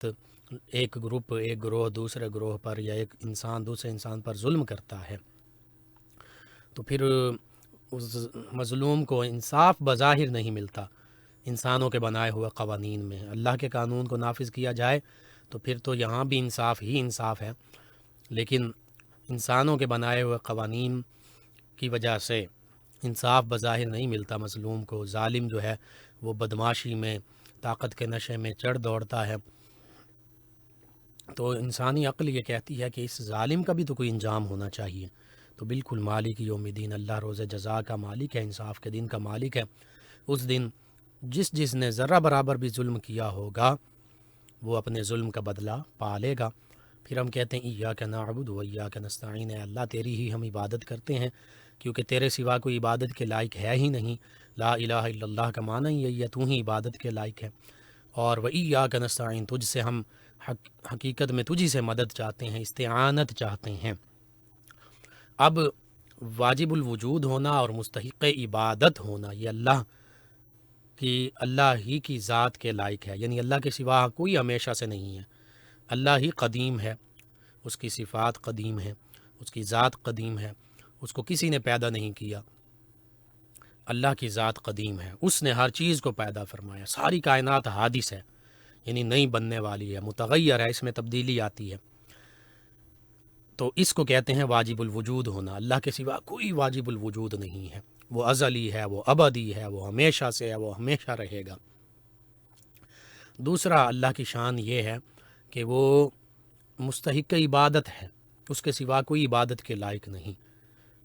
وقت ایک گروہ دوسرے گروہ پر یا ایک انسان دوسرے انسان پر ظلم کرتا ہے تو پھر اس مظلوم کو انصاف بظاہر نہیں ملتا انسانوں کے بنائے ہوئے قوانین میں۔ اللہ کے قانون کو نافذ کیا جائے تو پھر تو یہاں بھی انصاف ہی انصاف ہے، لیکن انسانوں کے بنائے ہوئے قوانین کی وجہ سے انصاف بظاہر نہیں ملتا مظلوم کو۔ ظالم جو ہے وہ بدماشی میں، طاقت کے نشے میں چڑھ دوڑتا ہے، تو انسانی عقل یہ کہتی ہے کہ اس ظالم کا بھی تو کوئی انجام ہونا چاہیے۔ تو بالکل مالک یوم الدین، اللہ روز جزا کا مالک ہے، انصاف کے دن کا مالک ہے۔ اس دن جس نے ذرہ برابر بھی ظلم کیا ہوگا وہ اپنے ظلم کا بدلہ پا لے گا۔ پھر ہم کہتے ہیں ایاک نعبد و ایاک نستعین، اے اللہ تیری ہی ہم عبادت کرتے ہیں کیونکہ تیرے سوا کوئی عبادت کے لائق ہے ہی نہیں۔ لا الہ الا اللہ کا معنی یہی ہے، تو ہی عبادت کے لائق ہے۔ اور وَإِيَّاكَ نَسْتَعِينُ، تجھ سے ہم حقیقت میں تجھی سے مدد چاہتے ہیں، استعانت چاہتے ہیں۔ اب واجب الوجود ہونا اور مستحق عبادت ہونا یہ اللہ ہی کی ذات کے لائق ہے، یعنی اللہ کے سوا کوئی ہمیشہ سے نہیں ہے۔ اللہ ہی قدیم ہے، اس کی صفات قدیم ہے، اس کی ذات قدیم ہے، اس کو کسی نے پیدا نہیں کیا۔ اللہ کی ذات قدیم ہے، اس نے ہر چیز کو پیدا فرمایا۔ ساری کائنات حادث ہے، یعنی نئی بننے والی ہے، متغیر ہے، اس میں تبدیلی آتی ہے۔ تو اس کو کہتے ہیں واجب الوجود ہونا۔ اللہ کے سوا کوئی واجب الوجود نہیں ہے، وہ ازلی ہے، وہ ابدی ہے، وہ ہمیشہ سے ہے، وہ ہمیشہ رہے گا۔ دوسرا اللہ کی شان یہ ہے کہ وہ مستحق عبادت ہے، اس کے سوا کوئی عبادت کے لائق نہیں،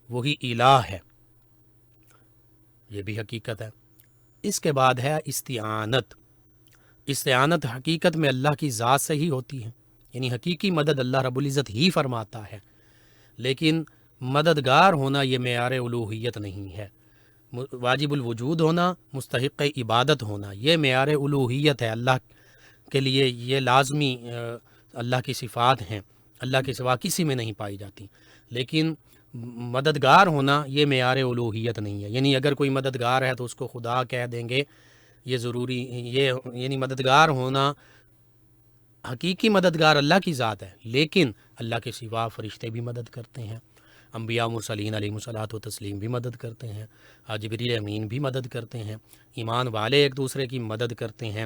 وہی الہ ہے، یہ بھی حقیقت ہے۔ اس کے بعد ہے استعانت۔ استعانت حقیقت میں اللہ کی ذات سے ہی ہوتی ہے، یعنی حقیقی مدد اللہ رب العزت ہی فرماتا ہے، لیکن مددگار ہونا یہ معیار الوہیت نہیں ہے۔ واجب الوجود ہونا، مستحق عبادت ہونا یہ معیار الوہیت ہے، اللہ کے لیے یہ لازمی اللہ کی صفات ہیں، اللہ کے سوا کسی میں نہیں پائی جاتی۔ لیکن مددگار ہونا یہ معیار الوہیت نہیں ہے، یعنی اگر کوئی مددگار ہے تو اس کو خدا کہہ دیں گے، یہ ضروری یہ یعنی مددگار ہونا، حقیقی مددگار اللہ کی ذات ہے، لیکن اللہ کے سوا فرشتے بھی مدد کرتے ہیں، انبیاء مرسلین علیہ الصلوۃ والتسلیم بھی مدد کرتے ہیں، جبریل امین بھی مدد کرتے ہیں، ایمان والے ایک دوسرے کی مدد کرتے ہیں۔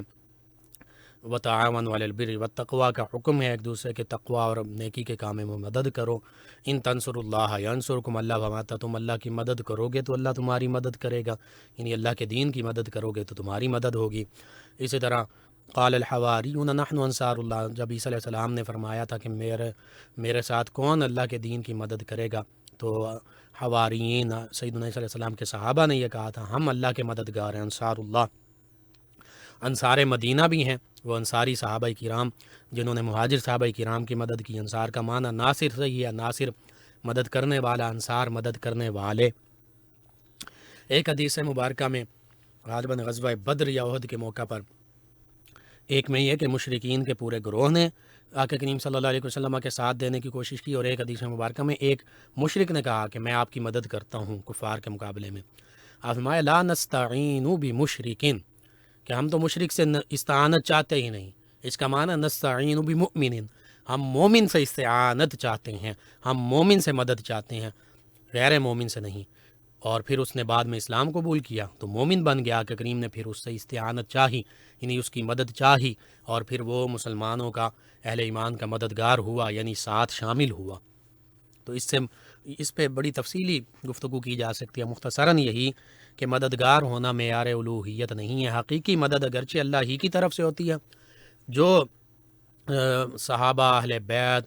وتعاونوا علی البر والتقوی کا حکم ہے، ایک دوسرے کے تقوی اور نیکی کے کام میں مدد کرو۔ ان تنصروا اللہ ینصرکم، اللہ فرماتا تم اللہ کی مدد کرو گے تو اللہ تمہاری مدد کرے گا، یعنی اللہ کے دین کی مدد کرو گے تو تمہاری مدد ہوگی۔ اسی طرح قال الحواریون نحن انصار اللہ، جب عیسیٰ علیہ السلام نے فرمایا تھا کہ میرے ساتھ کون اللہ کے دین کی مدد کرے گا، تو حواریین سیدنا عیسیٰ علیہ السلام کے صحابہ نے یہ کہا تھا ہم اللہ کے مددگار ہیں، انصار اللہ۔ انصار مدینہ بھی ہیں، وہ انصاری صحابہ کرام جنہوں نے مہاجر صحابہ کرام کی مدد کی۔ انصار کا معنی ناصر سے ہی ہے، ناصر مدد کرنے والا، انصار مدد کرنے والے۔ ایک حدیث مبارکہ میں غالباً غزوہ بدر یا احد کے موقع پر ایک میں یہ کہ مشرکین کے پورے گروہ نے آقا کریم صلی اللہ علیہ وسلم کے ساتھ دینے کی کوشش کی، اور ایک حدیث مبارکہ میں ایک مشرک نے کہا کہ میں آپ کی مدد کرتا ہوں کفار کے مقابلے میں۔ آپ فرمایا لا نستعین بمشرکین، کہ ہم تو مشرک سے استعانت چاہتے ہی نہیں۔ اس کا معنی نستعین بمؤمن، ہم مومن سے استعانت چاہتے ہیں، ہم مومن سے مدد چاہتے ہیں، غیر مومن سے نہیں۔ اور پھر اس نے بعد میں اسلام قبول کیا تو مومن بن گیا، کہ کریم نے پھر اس سے استعانت چاہی، یعنی اس کی مدد چاہی، اور پھر وہ مسلمانوں کا، اہل ایمان کا مددگار ہوا، یعنی ساتھ شامل ہوا۔ تو اس پہ بڑی تفصیلی گفتگو کی جا سکتی ہے، مختصراً یہی کہ مددگار ہونا معیار الوہیت نہیں ہے۔ حقیقی مدد اگرچہ اللہ ہی کی طرف سے ہوتی ہے، جو صحابہ، اہل بیت،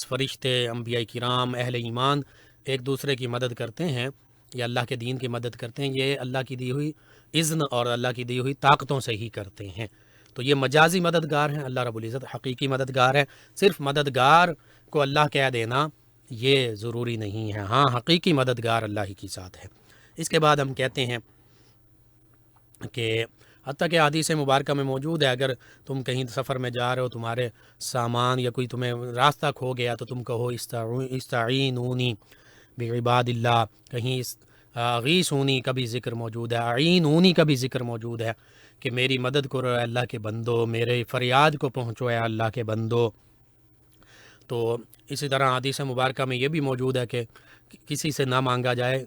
فرشتے، انبیاء کرام، اہل ایمان ایک دوسرے کی مدد کرتے ہیں یا اللہ کے دین کی مدد کرتے ہیں، یہ اللہ کی دی ہوئی اذن اور اللہ کی دی ہوئی طاقتوں سے ہی کرتے ہیں۔ تو یہ مجازی مددگار ہیں، اللہ رب العزت حقیقی مددگار ہے۔ صرف مددگار کو اللہ کہہ دینا یہ ضروری نہیں ہے، ہاں حقیقی مددگار اللہ ہی کی ذات ہے۔ اس کے بعد ہم کہتے ہیں کہ حتیٰ کہ حدیث مبارکہ میں موجود ہے، اگر تم کہیں سفر میں جا رہے ہو، تمہارے سامان یا کوئی تمہیں راستہ کھو گیا تو تم کہو استعینونی بعباد اللہ، کہیں غیثونی کا بھی ذکر موجود ہے، اعینونی کا بھی ذکر موجود ہے کہ میری مدد کرو اے اللہ کے بندو، میرے فریاد کو پہنچو اے اللہ کے بندو۔ تو اسی طرح حدیث مبارکہ میں یہ بھی موجود ہے کہ کسی سے نہ مانگا جائے،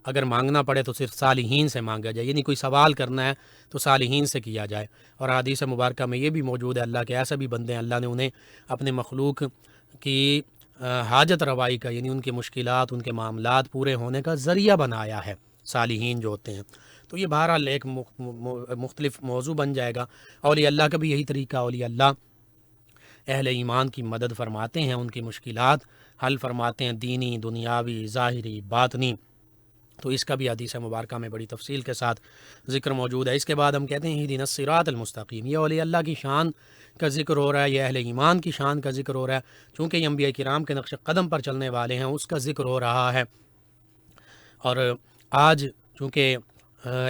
اگر مانگنا پڑے تو صرف صالحین سے مانگا جائے، یعنی کوئی سوال کرنا ہے تو صالحین سے کیا جائے۔ اور حدیث مبارکہ میں یہ بھی موجود ہے اللہ کے ایسے بھی بندے ہیں اللہ نے انہیں اپنے مخلوق کی حاجت روائی کا، یعنی ان کی مشکلات، ان کے معاملات پورے ہونے کا ذریعہ بنایا ہے صالحین جو ہوتے ہیں۔ تو یہ بہرحال ایک مختلف موضوع بن جائے گا۔ اولیاء اللہ کا بھی یہی طریقہ، اولیاء اللہ اہل ایمان کی مدد فرماتے ہیں، ان کی مشکلات حل فرماتے ہیں، دینی، دنیاوی، ظاہری، باطنی۔ تو اس کا بھی حدیث مبارکہ میں بڑی تفصیل کے ساتھ ذکر موجود ہے۔ اس کے بعد ہم کہتے ہیں اہدنا الصراط المستقیم، یہ اولیاء اللہ کی شان کا ذکر ہو رہا ہے، یہ اہل ایمان کی شان کا ذکر ہو رہا ہے، چونکہ یہ انبیاء کرام کے نقش قدم پر چلنے والے ہیں، اس کا ذکر ہو رہا ہے۔ اور آج چونکہ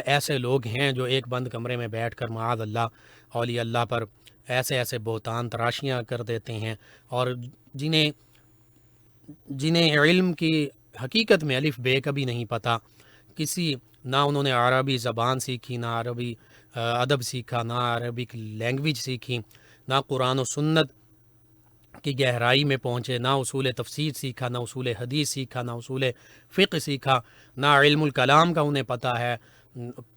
ایسے لوگ ہیں جو ایک بند کمرے میں بیٹھ کر معاذ اللہ اولیاء اللہ پر ایسے بہتان تراشیاں کر دیتے ہیں، اور جنہیں علم کی حقیقت میں الف بے کا بھی نہیں پتہ، نہ انہوں نے عربی زبان سیکھی، نہ عربی ادب سیکھا، نہ عربک لینگویج سیکھی، نہ قرآن و سنت کی گہرائی میں پہنچے، نہ اصول تفسیر سیکھا، نہ اصول حدیث سیکھا، نہ اصول فقہ سیکھا، نہ علم الکلام کا انہیں پتہ ہے،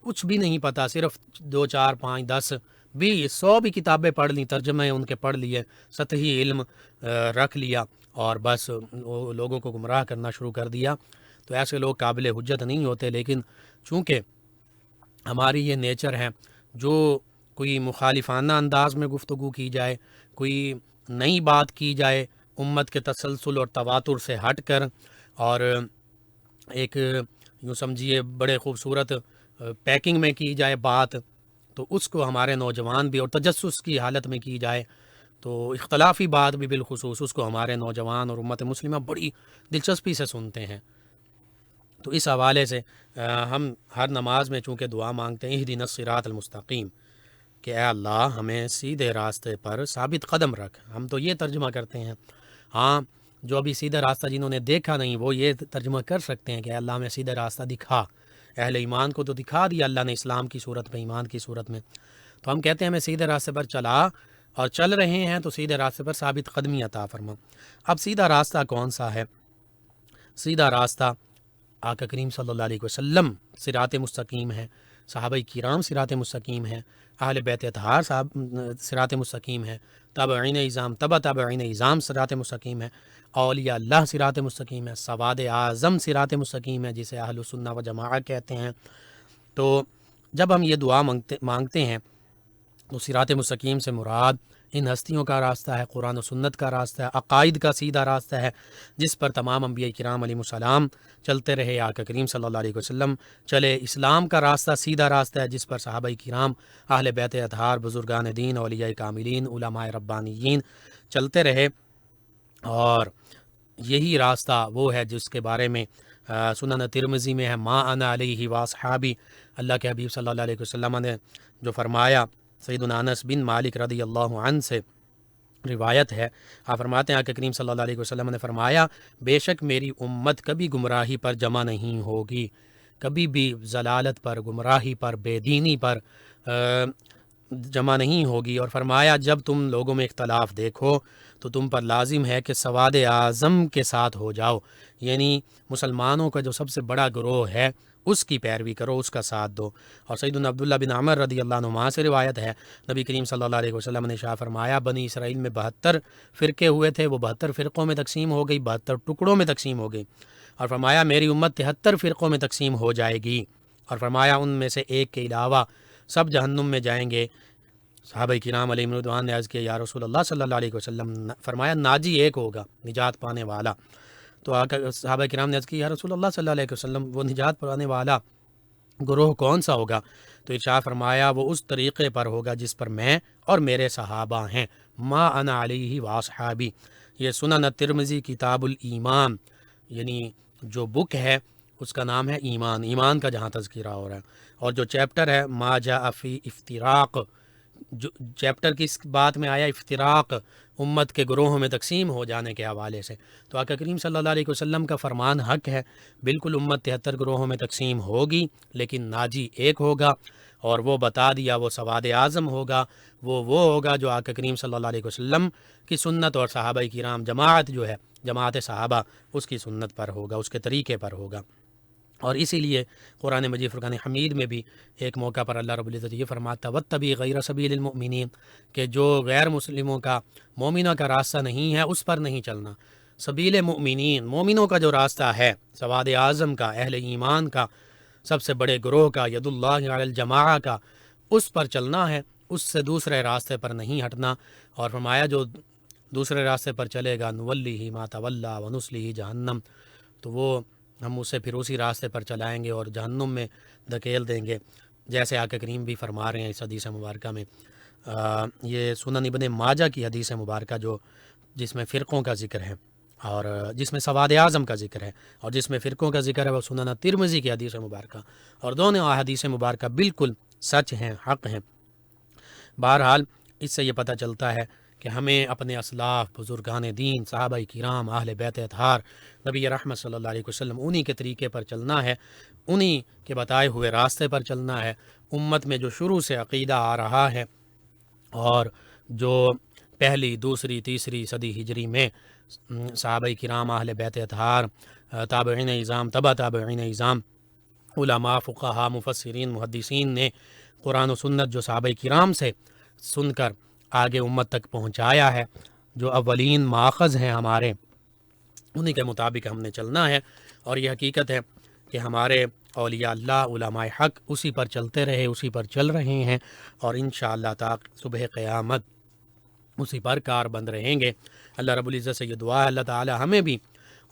کچھ بھی نہیں پتہ، صرف 2 4 5 10 20 100 بھی کتابیں پڑھ لیں، ترجمے ان کے پڑھ لیے، سطحی علم رکھ لیا اور بس لوگوں کو گمراہ کرنا شروع کر دیا۔ تو ایسے لوگ قابل حجت نہیں ہوتے، لیکن چونکہ ہماری یہ نیچر ہے، جو کوئی مخالفانہ انداز میں گفتگو کی جائے، کوئی نئی بات کی جائے امت کے تسلسل اور تواتر سے ہٹ کر، اور ایک یوں سمجھیے بڑے خوبصورت پیکنگ میں کی جائے بات، تو اس کو ہمارے نوجوان بھی، اور تجسس کی حالت میں کی جائے تو اختلافی بات بھی بالخصوص، اس کو ہمارے نوجوان اور امت مسلمہ بڑی دلچسپی سے سنتے ہیں۔ تو اس حوالے سے ہم ہر نماز میں چونکہ دعا مانگتے ہیں اہدنا الصراط المستقیم، کہ اے اللہ ہمیں سیدھے راستے پر ثابت قدم رکھ، ہم تو یہ ترجمہ کرتے ہیں۔ ہاں، جو ابھی سیدھا راستہ جنہوں نے دیکھا نہیں وہ یہ ترجمہ کر سکتے ہیں کہ اے اللہ ہمیں سیدھا راستہ دکھا۔ اہل ایمان کو تو دکھا دیا اللہ نے اسلام کی صورت میں، ایمان کی صورت میں، تو ہم کہتے ہیں ہمیں سیدھے راستے پر چلا، اور چل رہے ہیں تو سیدھے راستے پر ثابت قدمی عطا فرما۔ اب سیدھا راستہ کون سا ہے؟ سیدھا راستہ آقا کریم صلی اللہ علیہ وسلم صراط مستقیم ہے، صحابہ کرام صراط مستقیم ہے، اہل بیت اطہار صاحب صراط مستقیم ہے، تابعین اعظام تابعین اعظام صراط مستقیم ہے، اولیاء اللہ صراط مستقیم ہے، سواد اعظم صراط مستقیم ہے جسے اہل سنہ و جماعہ کہتے ہیں۔ تو جب ہم یہ دعا مانگتے ہیں تو صراط مستقیم سے مراد ان ہستیوں کا راستہ ہے، قرآن و سنت کا راستہ ہے، عقائد کا سیدھا راستہ ہے جس پر تمام انبیاء کرام علیہ السلام چلتے رہے، آقا کریم صلی اللہ علیہ وسلم چلے، اسلام کا راستہ سیدھا راستہ ہے جس پر صحابہ کرام، اہل بیت اطہار، بزرگان دین، اولیاء کاملین، علماء ربانیین چلتے رہے، اور یہی راستہ وہ ہے جس کے بارے میں سنن ترمذی میں ہے ما انا علیہ واصحابی، اللہ کے حبیب صلی اللہ علیہ وسلم نے جو فرمایا، سیدنا انس بن مالک رضی اللہ عنہ سے روایت ہے، آپ فرماتے ہیں آقا کریم صلی اللہ علیہ وسلم نے فرمایا، بے شک میری امت کبھی گمراہی پر جمع نہیں ہوگی، کبھی بھی ضلالت پر، گمراہی پر، بے دینی پر جمع نہیں ہوگی، اور فرمایا جب تم لوگوں میں اختلاف دیکھو تو تم پر لازم ہے کہ سواد اعظم کے ساتھ ہو جاؤ، یعنی مسلمانوں کا جو سب سے بڑا گروہ ہے اس کی پیروی کرو، اس کا ساتھ دو۔ اور سیدنا عبداللہ بن عمر رضی اللہ عنہما سے روایت ہے، نبی کریم صلی اللہ علیہ وسلم نے شاہ فرمایا، بنی اسرائیل میں 72 فرقے ہوئے تھے، وہ 72 فرقوں میں تقسیم ہو گئی، 72 ٹکڑوں میں تقسیم ہو گئی، اور فرمایا میری امت 73 فرقوں میں تقسیم ہو جائے گی، اور فرمایا ان میں سے ایک کے علاوہ سب جہنم میں جائیں گے۔ صحابہ کرام علیہ رضوان نے عرض کیا یا رسول اللہ صلی اللہ علیہ وسلم، فرمایا ناجی ایک ہوگا، نجات پانے والا۔ تو صحابہ کرام نے عرض کی یا رسول اللہ صلی اللہ علیہ وسلم، وہ نجات پانے والا گروہ کون سا ہوگا؟ تو ارشاد فرمایا وہ اس طریقے پر ہوگا جس پر میں اور میرے صحابہ ہیں، ما انا علیہ واصحابی۔ یہ سنن ترمذی کتاب الایمان، یعنی جو بک ہے اس کا نام ہے ایمان، ایمان کا جہاں تذکرہ ہو رہا ہے، اور جو چیپٹر ہے ما جاء فی افتراق، جو چیپٹر کس بات میں آیا؟ افتراق، امت کے گروہوں میں تقسیم ہو جانے کے حوالے سے۔ تو آقا کریم صلی اللہ علیہ وسلم کا فرمان حق ہے، بالکل امت 73 گروہوں میں تقسیم ہوگی لیکن ناجی ایک ہوگا، اور وہ بتا دیا وہ سواد اعظم ہوگا، وہ ہوگا جو آقا کریم صلی اللہ علیہ وسلم کی سنت اور صحابہ کرام جماعت جو ہے، جماعت صحابہ، اس کی سنت پر ہوگا، اس کے طریقے پر ہوگا۔ اور اسی لیے قرآن مجید فرقان حمید میں بھی ایک موقع پر اللہ رب العزت یہ فرماتا واتبع غیر سبیل المؤمنین، کہ جو غیر مسلموں کا، مومنوں کا راستہ نہیں ہے اس پر نہیں چلنا۔ سبیل مؤمنین، مومنوں کا جو راستہ ہے، سواد اعظم کا، اہل ایمان کا، سب سے بڑے گروہ کا، ید اللہ علی الجماعہ کا، اس پر چلنا ہے، اس سے دوسرے راستے پر نہیں ہٹنا۔ اور فرمایا جو دوسرے راستے پر چلے گا نولیہ ما تولی ونصلیہ جہنم، تو وہ ہم اسے پھر اسی راستے پر چلائیں گے اور جہنم میں دھکیل دیں گے، جیسے آقا کریم بھی فرما رہے ہیں اس حدیث مبارکہ میں۔ یہ سنن ابن ماجہ کی حدیث مبارکہ جس میں فرقوں کا ذکر ہے اور جس میں سواد اعظم کا ذکر ہے، اور جس میں فرقوں کا ذکر ہے وہ سنن ترمذی کی حدیث مبارکہ، اور دونوں حدیث مبارکہ بالکل سچ ہیں، حق ہیں۔ بہرحال اس سے یہ پتہ چلتا ہے کہ ہمیں اپنے اسلاف، بزرگان دین، صحابہ کرام، اہل بیت اطہار، نبی رحمت صلی اللہ علیہ وسلم، انہی کے طریقے پر چلنا ہے، انہی کے بتائے ہوئے راستے پر چلنا ہے۔ امت میں جو شروع سے عقیدہ آ رہا ہے اور جو پہلی، دوسری، تیسری صدی ہجری میں صحابہ کرام، اہل بیت اطہار، تابعین اعظام، تبع تابعین اعظام، علماء، فقہاء، مفسرین، محدثین نے قرآن و سنت جو صحابہ کرام سے سن کر آگے امت تک پہنچایا ہے، جو اولین ماخذ ہیں ہمارے، انہی کے مطابق ہم نے چلنا ہے۔ اور یہ حقیقت ہے کہ ہمارے اولیاء اللہ، علماء حق اسی پر چلتے رہے، اسی پر چل رہے ہیں، اور انشاءاللہ تا صبح قیامت اسی پر کار بند رہیں گے۔ اللہ رب العزت سے یہ دعا ہے اللہ تعالی ہمیں بھی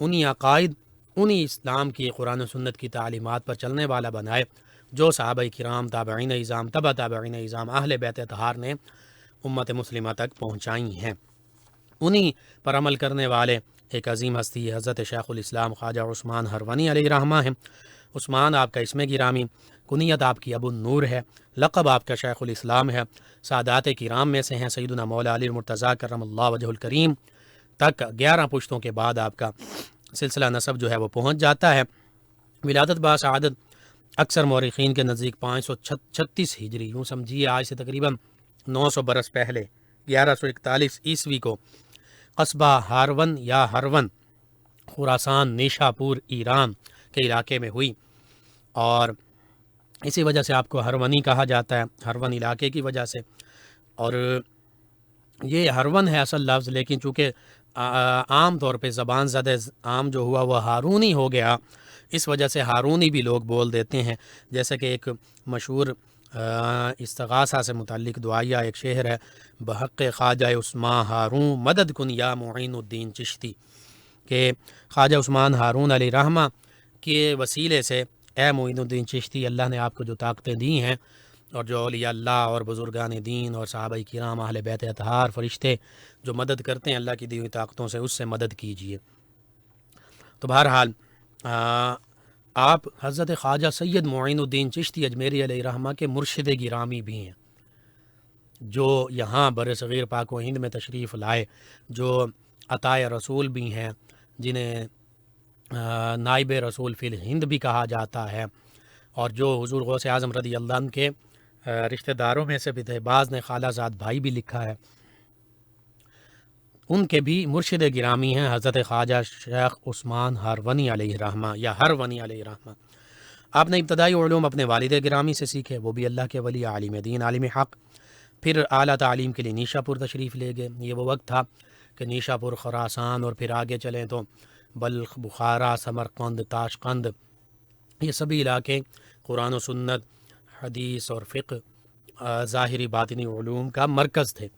انہی عقائد، انہی اسلام کی، قرآن و سنت کی تعلیمات پر چلنے والا بنائے جو صحابہ کرام، تابعین اعظام، تبع تابعین اعظام، اہل بیت اطہار نے امت مسلمہ تک پہنچائی ہیں۔ انہی پر عمل کرنے والے ایک عظیم ہستی حضرت شیخ الاسلام خواجہ عثمان ہروانی علیہ رحمہ ہیں۔ عثمان آپ کا اسم گرامی، کنیت آپ کی ابو النور ہے، لقب آپ کا شیخ الاسلام ہے، سادات کرام میں سے ہیں، سیدنا مولا علی المرتضیٰ کرم اللہ وجہ الکریم تک 11 پشتوں کے بعد آپ کا سلسلہ نسب جو ہے وہ پہنچ جاتا ہے۔ ولادت باسعادت اکثر مورخین کے نزدیک 536 ہجری، یوں سمجھیے آج سے تقریباً 900 برس پہلے 1141 عیسوی کو قصبہ ہارون یا ہرون، خراسان، نیشا پور، ایران کے علاقے میں ہوئی، اور اسی وجہ سے آپ کو ہرونی کہا جاتا ہے، ہرون علاقے کی وجہ سے۔ اور یہ ہرون ہے اصل لفظ، لیکن چونکہ عام طور پہ زبان زدہ عام جو ہوا وہ ہارونی ہو گیا، اس وجہ سے ہارونی بھی لوگ بول دیتے ہیں۔ جیسے کہ ایک مشہور استغاثہ سے متعلق دعائیہ ایک شعر ہے، بحق خواجہ عثمان ہارون مدد کن یا معین الدین چشتی، کہ خواجہ عثمان ہارون علیہ رحمہ کے وسیلے سے اے معین الدین چشتی، اللہ نے آپ کو جو طاقتیں دی ہیں، اور جو اولیاء اللہ اور بزرگان دین اور صحابہ کرام، اہل بیت اطہار، فرشتے جو مدد کرتے ہیں اللہ کی دی ہوئی طاقتوں سے، اس سے مدد کیجیے۔ تو بہرحال آپ حضرت خواجہ سید معین الدین چشتی اجمیری علیہ رحمہ کے مرشد گرامی بھی ہیں، جو یہاں بر صغیر پاک و ہند میں تشریف لائے، جو عطائے رسول بھی ہیں، جنہیں نائب رسول فی الہند بھی کہا جاتا ہے، اور جو حضور غوث اعظم رضی اللہ عنہ کے رشتہ داروں میں سے بھی تھے، بعض نے خالہ زاد بھائی بھی لکھا ہے، ان کے بھی مرشد گرامی ہیں حضرت خواجہ شیخ عثمان ہرونی علیہ رحمہ یا ہرونی علیہ رحمہ۔ آپ نے ابتدائی علوم اپنے والد گرامی سے سیکھے، وہ بھی اللہ کے ولی، عالم دین، عالم حق۔ پھر اعلیٰ تعلیم کے لیے نیشا پور تشریف لے گئے۔ یہ وہ وقت تھا کہ نیشا پور، خراسان، اور پھر آگے چلیں تو بلخ، بخارا، سمرقند، تاشقند، یہ سبھی علاقے قرآن و سنت، حدیث اور فقہ، ظاہری باطنی علوم کا مرکز تھے۔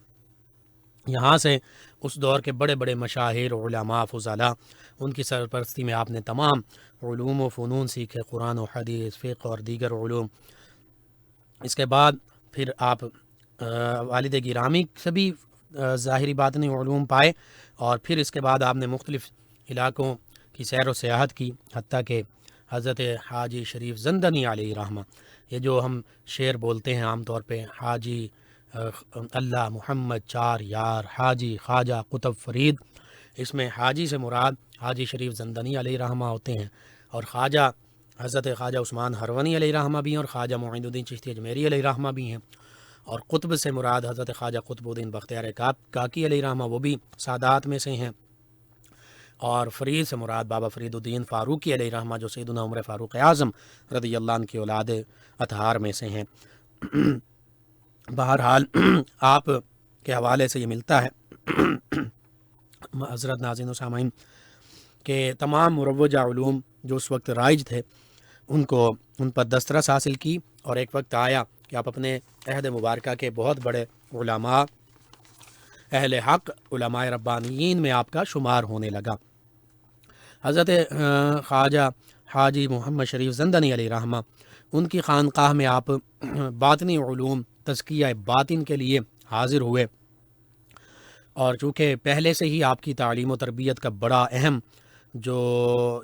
یہاں سے اس دور کے بڑے بڑے مشاہیر، علماء، فضلاء، ان کی سرپرستی میں آپ نے تمام علوم و فنون سیکھے، قرآن و حدیث، فقہ اور دیگر علوم۔ اس کے بعد پھر آپ والد گرامی سے بھی ظاہری باطنی علوم پائے، اور پھر اس کے بعد آپ نے مختلف علاقوں کی سیر و سیاحت کی، حتیٰ کہ حضرت حاجی شریف زندنی علیہ رحمہ، یہ جو ہم شعر بولتے ہیں عام طور پہ، حاجی اللہ محمد چار یار، حاجی خواجہ قطب فرید، اس میں حاجی سے مراد حاجی شریف زندنی علیہ رحمہ ہوتے ہیں، اور خواجہ حضرت خواجہ عثمان ہرونی علیہ رحمہ بھی ہیں اور خواجہ معین الدین چشتی اجمیری علیہ رحمہ بھی ہیں، اور قطب سے مراد حضرت خواجہ قطب الدین بختیار کاکی علیہ رحمہ وہ بھی سادات میں سے ہیں، اور فرید سے مراد بابا فرید الدین فاروقی علیہ رحمہ جو سیدنا عمر فاروق اعظم رضی اللہ عنہ کی اولاد اطہار میں سے ہیں۔ بہرحال آپ کے حوالے سے یہ ملتا ہے حضرت ناظرین و سامعین کہ تمام مروجہ علوم جو اس وقت رائج تھے ان پر دسترس حاصل کی، اور ایک وقت آیا کہ آپ اپنے عہد مبارکہ کے بہت بڑے علماء اہل حق علماء ربانیین میں آپ کا شمار ہونے لگا۔ حضرت خواجہ حاجی محمد شریف زندنی علیہ رحمہ ان کی خانقاہ میں آپ باطنی علوم تزکیہ باطن کے لیے حاضر ہوئے، اور چونکہ پہلے سے ہی آپ کی تعلیم و تربیت کا بڑا اہم جو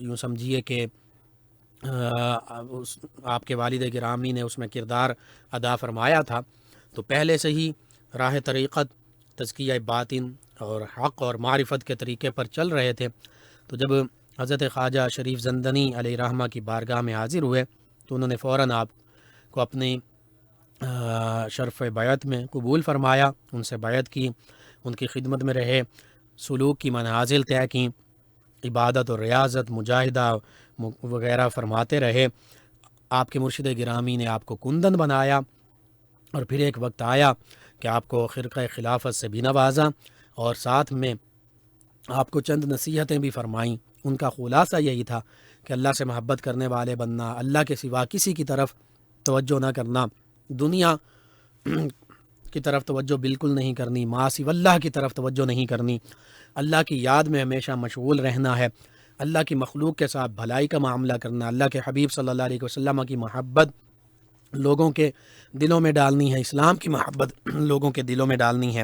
یوں سمجھیے کہ آپ کے والد گرامی نے اس میں کردار ادا فرمایا تھا، تو پہلے سے ہی راہ طریقت تزکیہ باطن اور حق اور معرفت کے طریقے پر چل رہے تھے۔ تو جب حضرت خواجہ شریف زندنی علیہ رحمہ کی بارگاہ میں حاضر ہوئے تو انہوں نے فوراً آپ کو اپنی شرف بیعت میں قبول فرمایا، ان سے بیعت کی، ان کی خدمت میں رہے، سلوک کی منازل طے کیں، عبادت اور ریاضت مجاہدہ وغیرہ فرماتے رہے۔ آپ کے مرشد گرامی نے آپ کو کندن بنایا، اور پھر ایک وقت آیا کہ آپ کو خرقہ خلافت سے بھی نوازا، اور ساتھ میں آپ کو چند نصیحتیں بھی فرمائیں۔ ان کا خلاصہ یہی تھا کہ اللہ سے محبت کرنے والے بننا، اللہ کے سوا کسی کی طرف توجہ نہ کرنا، دنیا کی طرف توجہ بالکل نہیں کرنی، ما سوی اللہ کی طرف توجہ نہیں کرنی، اللہ کی یاد میں ہمیشہ مشغول رہنا ہے، اللہ کی مخلوق کے ساتھ بھلائی کا معاملہ کرنا، اللہ کے حبیب صلی اللہ علیہ وسلم کی محبت لوگوں کے دلوں میں ڈالنی ہے، اسلام کی محبت لوگوں کے دلوں میں ڈالنی ہے۔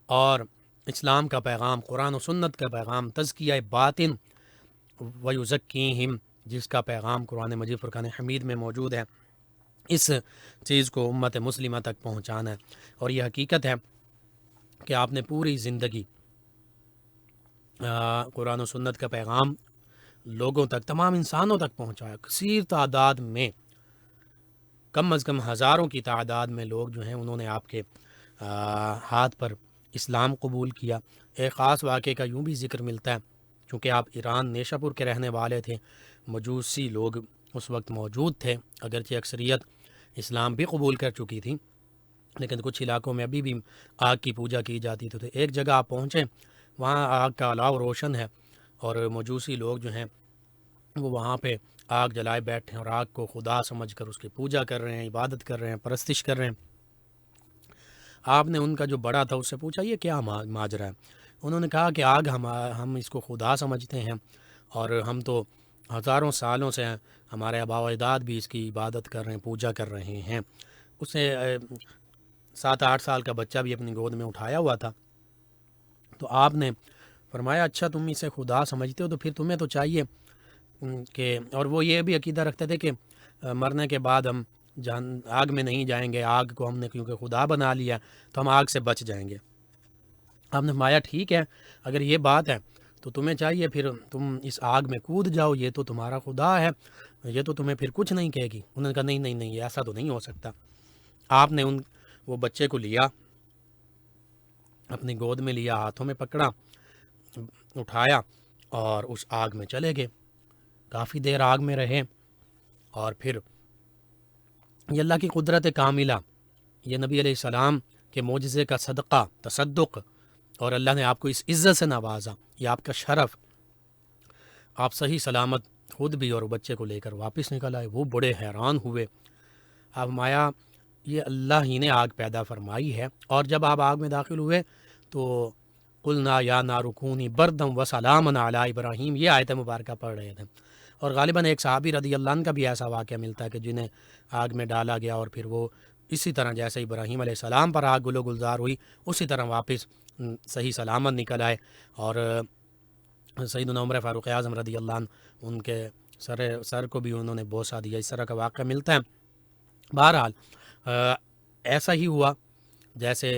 اور اسلام کا پیغام، قرآن و سنت کا پیغام، تزکیہ باطن ویزکیہم، جس کا پیغام قرآن مجید فرقان حمید میں موجود ہے، اس چیز کو امت مسلمہ تک پہنچانا ہے۔ اور یہ حقیقت ہے کہ آپ نے پوری زندگی قرآن و سنت کا پیغام لوگوں تک، تمام انسانوں تک پہنچایا۔ کثیر تعداد میں، کم از کم ہزاروں کی تعداد میں لوگ جو ہیں انہوں نے آپ کے ہاتھ پر اسلام قبول کیا۔ ایک خاص واقعے کا یوں بھی ذکر ملتا ہے، چونکہ آپ ایران نیشا پور کے رہنے والے تھے، مجوسی لوگ اس وقت موجود تھے، اگرچہ اکثریت اسلام بھی قبول کر چکی تھی، لیکن کچھ علاقوں میں ابھی بھی آگ کی پوجا کی جاتی تھی۔ تو ایک جگہ آپ پہنچیں، وہاں آگ کا الاؤ روشن ہے، اور مجوسی لوگ جو ہیں وہ وہاں پہ آگ جلائے بیٹھے ہیں، اور آگ کو خدا سمجھ کر اس کی پوجا کر رہے ہیں، عبادت کر رہے ہیں، پرستش کر رہے ہیں۔ آپ نے ان کا جو بڑا تھا اس سے پوچھا یہ کیا ماجرا ہے؟ انہوں نے کہا کہ آگ ہم اس کو خدا سمجھتے ہیں، اور ہم تو ہزاروں سالوں سے ہمارے آباء و اجداد بھی اس کی عبادت کر رہے ہیں، پوجا کر رہے ہیں۔ اسے 7-8 سال کا بچہ بھی اپنی گود میں اٹھایا ہوا تھا۔ تو آپ نے فرمایا اچھا تم اسے خدا سمجھتے ہو تو پھر تمہیں تو چاہیے کہ، اور وہ یہ بھی عقیدہ رکھتے تھے کہ مرنے کے بعد ہم آگ میں نہیں جائیں گے، آگ کو ہم نے کیونکہ خدا بنا لیا تو ہم آگ سے بچ جائیں گے۔ آپ نے فرمایا ٹھیک ہے، اگر یہ بات ہے تو تمہیں چاہیے پھر تم اس آگ میں کود جاؤ، یہ تو تمہارا خدا ہے، یہ تو تمہیں پھر کچھ نہیں کہے گی۔ انہوں نے کہا نہیں نہیں نہیں، ایسا تو نہیں ہو سکتا۔ آپ نے وہ بچے کو لیا، اپنی گود میں لیا، ہاتھوں میں پکڑا، اٹھایا، اور اس آگ میں چلے گئے۔ کافی دیر آگ میں رہے، اور پھر یہ اللہ کی قدرت کاملہ، یہ نبی علیہ السلام کے معجزے کا صدقہ، تصدق، اور اللہ نے آپ کو اس عزت سے نوازا، یہ آپ کا شرف۔ آپ صحیح سلامت خود بھی اور بچے کو لے کر واپس نکل آئے۔ وہ بڑے حیران ہوئے۔ اب مایا یہ اللہ ہی نے آگ پیدا فرمائی ہے، اور جب آپ آگ میں داخل ہوئے تو قلنا یا نار کونی بردم و سلاما علی ابراہیم، یہ آیت مبارکہ پڑھ رہے تھے۔ اور غالباً ایک صحابی رضی اللہ عنہ کا بھی ایسا واقعہ ملتا ہے کہ جنہیں آگ میں ڈالا گیا، اور پھر وہ اسی طرح جیسے ابراہیم علیہ السلام پر آگ گلو گلزار ہوئی اسی طرح واپس صحیح سلامت نکل آئے، اور سیدنا عمر فاروق اعظم رضی اللہ عنہ ان کے سر کو بھی انہوں نے بوسہ دیا۔ اس طرح کا واقعہ ملتا ہے۔ بہرحال ایسا ہی ہوا جیسے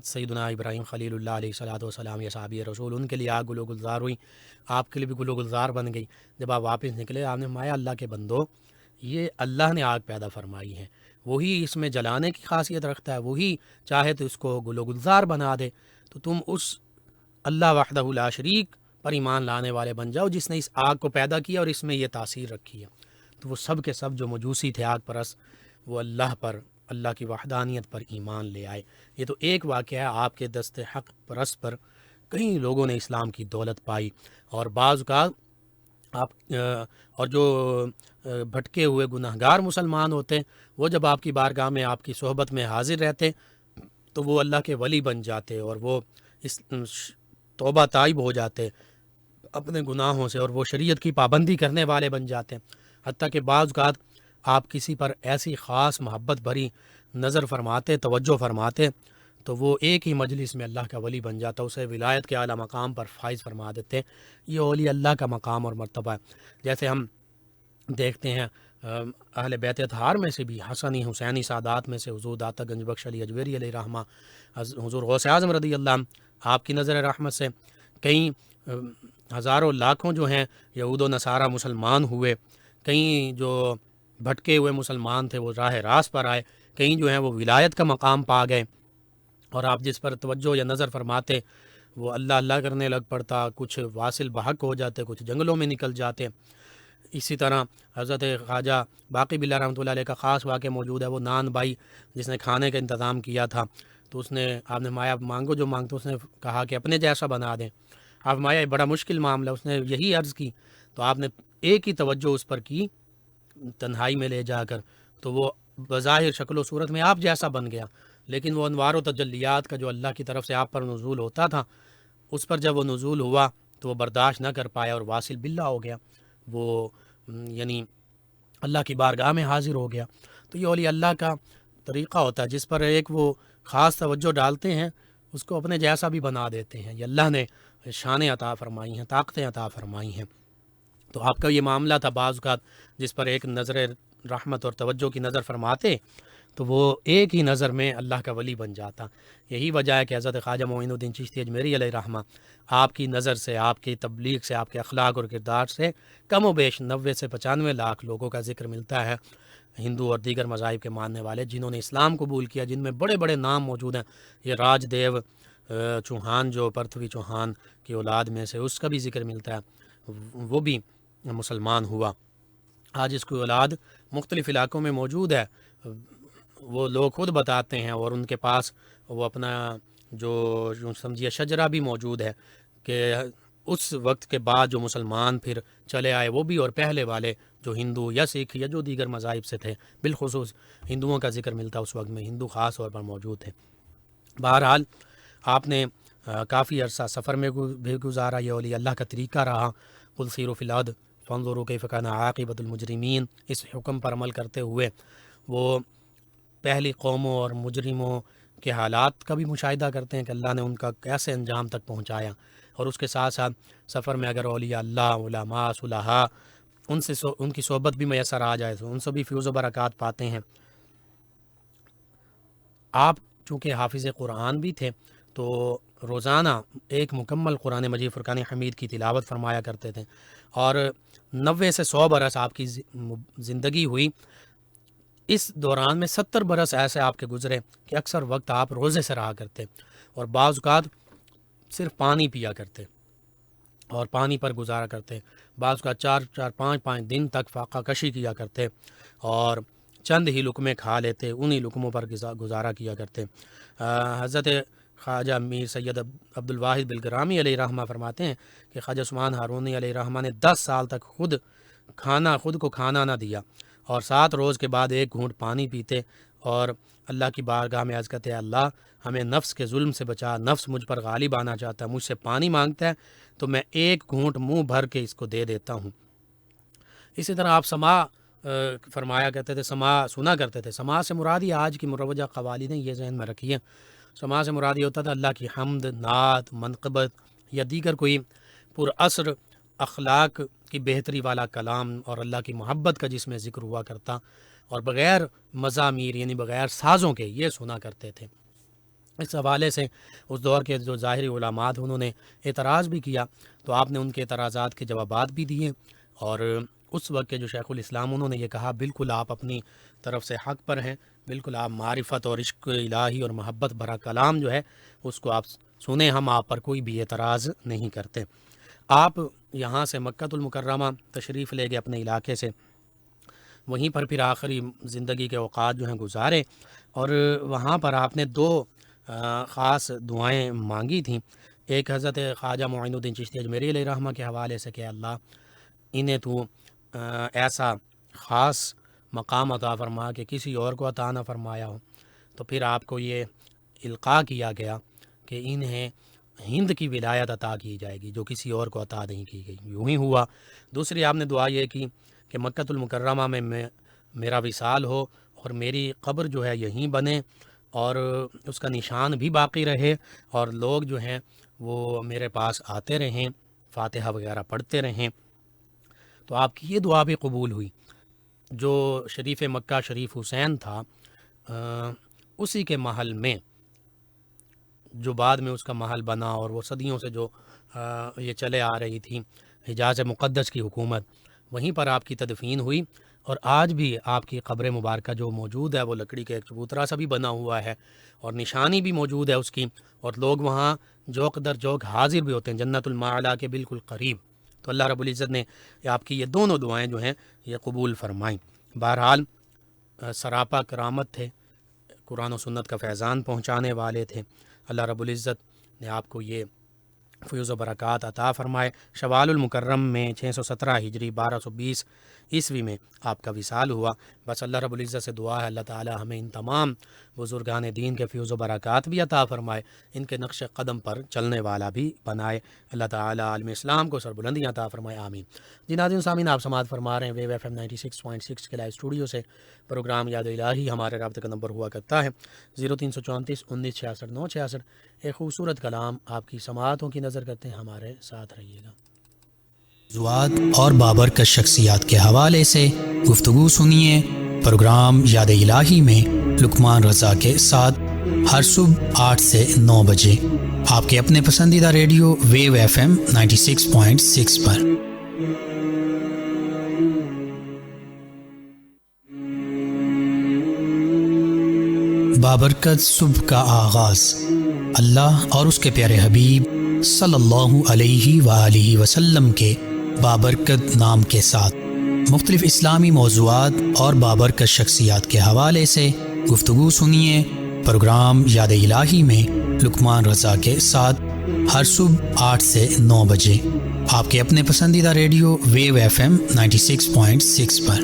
سیدنا ابراہیم خلیل اللہ علیہ الصلوۃ والسلام یا صحابی رسول، ان کے لیے آگ گل و گلزار ہوئی، آپ کے لیے بھی گل و گلزار بن گئی۔ جب آپ واپس نکلے آپ نے فرمایا اللہ کے بندو، یہ اللہ نے آگ پیدا فرمائی ہے، وہی اس میں جلانے کی خاصیت رکھتا ہے، وہی چاہے تو اس کو گل و گلزار بنا دے، تو تم اس اللہ وحدہ لا شریک پر ایمان لانے والے بن جاؤ جس نے اس آگ کو پیدا کیا اور اس میں یہ تاثیر رکھی ہے۔ تو وہ سب کے سب جو مجوسی تھے آگ پرست، وہ اللہ پر، اللہ کی وحدانیت پر ایمان لے آئے۔ یہ تو ایک واقعہ ہے، آپ کے دست حق پرست پر کئی لوگوں نے اسلام کی دولت پائی، اور بعض اوقات آپ اور جو بھٹکے ہوئے گناہگار مسلمان ہوتے ہیں، وہ جب آپ کی بارگاہ میں آپ کی صحبت میں حاضر رہتے تو وہ اللہ کے ولی بن جاتے اور وہ اس توبہ طائب ہو جاتے اپنے گناہوں سے، اور وہ شریعت کی پابندی کرنے والے بن جاتے ہیں۔ حتیٰ کہ بعض اوقات آپ کسی پر ایسی خاص محبت بھری نظر فرماتے، توجہ فرماتے، تو وہ ایک ہی مجلس میں اللہ کا ولی بن جاتا، اسے ولایت کے اعلیٰ مقام پر فائز فرما دیتے۔ یہ اولیاء اللہ کا مقام اور مرتبہ ہے۔ جیسے ہم دیکھتے ہیں اہل بیت اطہار میں سے بھی، حسنی حسینی سادات میں سے حضور داتا گنج بخش علی اجویری علیہ رحمہ، حضور غوث اعظم رضی اللہ عنہ، آپ کی نظر رحمت سے کئی ہزاروں لاکھوں جو ہیں یہود و نصارہ مسلمان ہوئے، کئی جو بھٹکے ہوئے مسلمان تھے وہ راہ راست پر آئے، کئی جو ہیں وہ ولایت کا مقام پا گئے، اور آپ جس پر توجہ یا نظر فرماتے وہ اللہ اللہ کرنے لگ پڑتا، کچھ واصل بحق ہو جاتے، کچھ جنگلوں میں نکل جاتے۔ اسی طرح حضرت خواجہ باقی باللہ رحمۃ اللہ علیہ کا خاص واقعہ موجود ہے، وہ نان بھائی جس نے کھانے کا انتظام کیا تھا، تو اس نے آپ نے مایا مانگو جو مانگتے، اس نے کہا کہ اپنے جیسا بنا دیں۔ آپ مایا یہ بڑا مشکل معاملہ، اس نے یہی عرض کی، تو آپ نے ایک ہی توجہ اس پر کی تنہائی میں لے جا کر، تو وہ بظاہر شکل و صورت میں آپ جیسا بن گیا، لیکن وہ انوار و تجلیات کا جو اللہ کی طرف سے آپ پر نزول ہوتا تھا، اس پر جب وہ نزول ہوا تو وہ برداشت نہ کر پایا اور واصل باللہ ہو گیا، وہ یعنی اللہ کی بارگاہ میں حاضر ہو گیا۔ تو یہ اولیاء اللہ کا طریقہ ہوتا ہے، جس پر ایک وہ خاص توجہ ڈالتے ہیں اس کو اپنے جیسا بھی بنا دیتے ہیں۔ یہ اللہ نے شانیں عطا فرمائی ہیں، طاقتیں عطا فرمائی ہیں۔ تو آپ کا یہ معاملہ تھا بعض اوقات جس پر ایک نظر رحمت اور توجہ کی نظر فرماتے تو وہ ایک ہی نظر میں اللہ کا ولی بن جاتا۔ یہی وجہ ہے کہ حضرت خواجہ معین الدین چشتی اجمیری علیہ رحمہ آپ کی نظر سے، آپ کی تبلیغ سے، آپ کے اخلاق اور کردار سے کم و بیش 90 سے 95 لاکھ لوگوں کا ذکر ملتا ہے، ہندو اور دیگر مذاہب کے ماننے والے جنہوں نے اسلام قبول کیا، جن میں بڑے بڑے نام موجود ہیں۔ یہ راج دیو چوہان جو پرتھوی چوہان کی اولاد میں سے، اس کا بھی ذکر ملتا ہے، وہ بھی مسلمان ہوا۔ آج اس کی اولاد مختلف علاقوں میں موجود ہے، وہ لوگ خود بتاتے ہیں، اور ان کے پاس وہ اپنا جو سمجھیے شجرہ بھی موجود ہے کہ اس وقت کے بعد جو مسلمان پھر چلے آئے وہ بھی، اور پہلے والے جو ہندو یا سکھ یا جو دیگر مذاہب سے تھے، بالخصوص ہندوؤں کا ذکر ملتا اس وقت میں، ہندو خاص طور پر موجود تھے۔ بہرحال آپ نے کافی عرصہ سفر میں بھی گزارا، یہ اولیاء اللہ کا طریقہ رہا، قل سیروا فی الارض فانظروا کیف کان عاقبۃ المجرمین، اس حکم پر عمل کرتے ہوئے وہ پہلی قوموں اور مجرموں کے حالات کا بھی مشاہدہ کرتے ہیں کہ اللہ نے ان کا کیسے انجام تک پہنچایا، اور اس کے ساتھ ساتھ سفر میں اگر اولیاء اللہ، علماء، صلحاء ان کی صحبت بھی میسر آ جائے تو ان سے بھی فیوز و برکات پاتے ہیں۔ آپ چونکہ حافظ قرآن بھی تھے تو روزانہ ایک مکمل قرآن مجید فرقان حمید کی تلاوت فرمایا کرتے تھے، اور 90 سے 100 برس آپ کی زندگی ہوئی۔ اس دوران میں 70 برس ایسے آپ کے گزرے کہ اکثر وقت آپ روزے سے رہا کرتے، اور بعض اوقات صرف پانی پیا کرتے اور پانی پر گزارا کرتے، بعض اوقات 4-5 دن تک فاقہ کشی کیا کرتے، اور چند ہی لقمے کھا لیتے، انہی لقموں پر گزارا کیا کرتے۔ حضرت خواجہ میر سید عبد الواحد بلگرامی علیہ رحمہ فرماتے ہیں کہ خواجہ عثمان ہارونی علیہ رحمہ نے 10 سال تک خود کو کھانا نہ دیا، اور 7 روز کے بعد ایک گھونٹ پانی پیتے، اور اللہ کی بارگاہ میں عرض کرتے ہیں اللہ ہمیں نفس کے ظلم سے بچا، نفس مجھ پر غالب آنا چاہتا ہے، مجھ سے پانی مانگتا ہے تو میں ایک گھونٹ منہ بھر کے اس کو دے دیتا ہوں۔ اسی طرح آپ سما فرمایا کرتے تھے، سما سنا کرتے تھے۔ سما سے مراد یہ آج کی مروجہ قوالین نے یہ ذہن میں رکھی ہے، سما سے مراد یہ ہوتا تھا اللہ کی حمد، نعت، منقبت یا دیگر کوئی پر اثر اخلاق کی بہتری والا کلام اور اللہ کی محبت کا جس میں ذکر ہوا کرتا، اور بغیر مزامیر یعنی بغیر سازوں کے یہ سنا کرتے تھے۔ اس حوالے سے اس دور کے جو ظاہری علماء انہوں نے اعتراض بھی کیا، تو آپ نے ان کے اعتراضات کے جوابات بھی دیے، اور اس وقت کے جو شیخ الاسلام انہوں نے یہ کہا بالکل آپ اپنی طرف سے حق پر ہیں، بالکل آپ معرفت اور عشق الہی اور محبت بھرا کلام جو ہے اس کو آپ سنیں، ہم آپ پر کوئی بھی اعتراض نہیں کرتے۔ آپ یہاں سے مکہ المکرمہ تشریف لے گئے اپنے علاقے سے، وہیں پر پھر آخری زندگی کے اوقات جو ہیں گزارے، اور وہاں پر آپ نے دو خاص دعائیں مانگی تھیں۔ ایک حضرت خواجہ معین الدین چشتی اجمیری علیہ رحمہ کے حوالے سے کہ اللہ انہیں تو ایسا خاص مقام عطا فرما کہ کسی اور کو عطا نہ فرمایا ہو، تو پھر آپ کو یہ القاء کیا گیا کہ انہیں ہند کی ولایت عطا کی جائے گی جو کسی اور کو عطا نہیں کی گئی، یوں ہی ہوا۔ دوسری آپ نے دعا یہ کی کہ مکہ المکرمہ میں میرا وصال ہو اور میری قبر جو ہے یہیں بنے اور اس کا نشان بھی باقی رہے، اور لوگ جو ہیں وہ میرے پاس آتے رہیں، فاتحہ وغیرہ پڑھتے رہیں۔ تو آپ کی یہ دعا بھی قبول ہوئی۔ جو شریف مکہ شریف حسین تھا اسی کے محل میں، جو بعد میں اس کا محل بنا اور وہ صدیوں سے جو یہ چلے آ رہی تھی حجاز مقدس کی حکومت، وہیں پر آپ کی تدفین ہوئی، اور آج بھی آپ کی قبر مبارکہ جو موجود ہے وہ لکڑی کے ایک چبوترا سا بھی بنا ہوا ہے اور نشانی بھی موجود ہے اس کی، اور لوگ وہاں جوق در جوق حاضر بھی ہوتے ہیں جنت المعلا کے بالکل قریب۔ تو اللہ رب العزت نے آپ کی یہ دونوں دعائیں جو ہیں یہ قبول فرمائیں۔ بہرحال سراپا کرامت تھے، قرآن و سنت کا فیضان پہنچانے والے تھے، اللہ رب العزت نے آپ کو یہ فیض و برکات عطا فرمائے۔ شوال المکرم میں 617 ہجری 1220 عیسوی میں آپ کا وصال ہوا۔ بس اللہ رب العزت سے دعا ہے اللہ تعالی ہمیں ان تمام بزرگان دین کے فیض و برکات بھی عطا فرمائے، ان کے نقش قدم پر چلنے والا بھی بنائے، اللہ تعالی عالم اسلام کو سربلندیاں عطا فرمائے، آمین۔ جی ناظرین سامعین، آپ سماعت فرما رہے ہیں ویو ایف ایم 96.6 کے لائیو اسٹوڈیو سے۔ پروگرام یاد الہی ہمارے رابطے کا نمبر ہوا کرتا ہے 0334 19 66 966۔ ایک خوبصورت کلام آپ کی سماعتوں کی نظر کرتے ہیں، ہمارے ساتھ رہیے گا۔ موضوعات اور بابرکت شخصیات کے حوالے سے گفتگو سنیے پروگرام یاد الہی میں لقمان رضا کے ساتھ ہر صبح 8 سے 9 بجے آپ کے اپنے پسندیدہ ریڈیو ویو ایف ایم 96.6 پر۔ بابرکت صبح کا آغاز اللہ اور اس کے پیارے حبیب صلی اللہ علیہ وآلہ وسلم کے بابرکت نام کے ساتھ مختلف اسلامی موضوعات اور بابرکت شخصیات کے حوالے سے گفتگو سنیے پروگرام یاد الہی میں لقمان رضا کے ساتھ ہر صبح 8 سے 9 بجے آپ کے اپنے پسندیدہ ریڈیو ویو ایف ایم 96.6 پر۔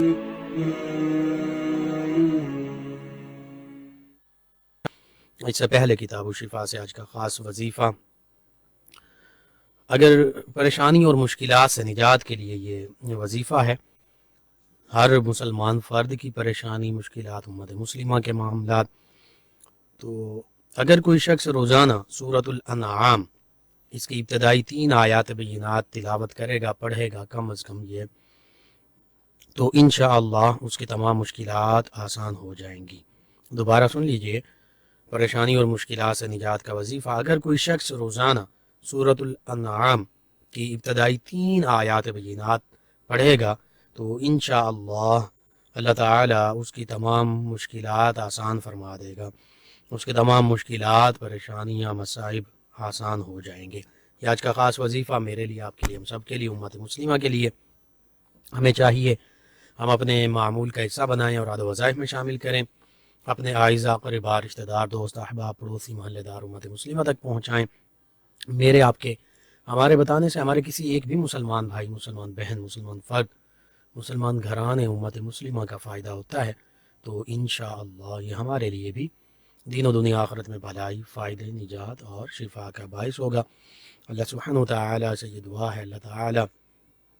اس سے پہلے کتاب و شفا سے آج کا خاص وظیفہ، اگر پریشانی اور مشکلات سے نجات کے لیے یہ وظیفہ ہے، ہر مسلمان فرد کی پریشانی مشکلات امت مسلمہ کے معاملات، تو اگر کوئی شخص روزانہ سورۃ الانعام اس کی ابتدائی 3 آیات بینات تلاوت کرے گا، پڑھے گا کم از کم یہ، تو انشاءاللہ اس کی تمام مشکلات آسان ہو جائیں گی۔ دوبارہ سن لیجئے، پریشانی اور مشکلات سے نجات کا وظیفہ، اگر کوئی شخص روزانہ سورۃ الانعام کی ابتدائی 3 آیات بینات پڑھے گا تو انشاءاللہ اللہ تعالی اس کی تمام مشکلات آسان فرما دے گا، اس کے تمام مشکلات، پریشانیاں، مصائب آسان ہو جائیں گے۔ یہ آج کا خاص وظیفہ میرے لیے، آپ کے لیے، ہم سب کے لیے، امت مسلمہ کے لیے۔ ہمیں چاہیے ہم اپنے معمول کا حصہ بنائیں اور عاد و وظائف میں شامل کریں، اپنے اعزاء، قربا، رشتہ دار، دوست، احباب، پڑوسی، محلے دار، امت مسلمہ تک پہنچائیں۔ میرے، آپ کے، ہمارے بتانے سے ہمارے کسی ایک بھی مسلمان بھائی، مسلمان بہن، مسلمان فرد، مسلمان گھرانے، امت مسلمہ کا فائدہ ہوتا ہے، تو انشاءاللہ یہ ہمارے لیے بھی دین و دنیا آخرت میں بھلائی، فائدے، نجات اور شفا کا باعث ہوگا۔ اللہ سبحانہ وتعالی سے یہ دعا ہے، اللہ تعالی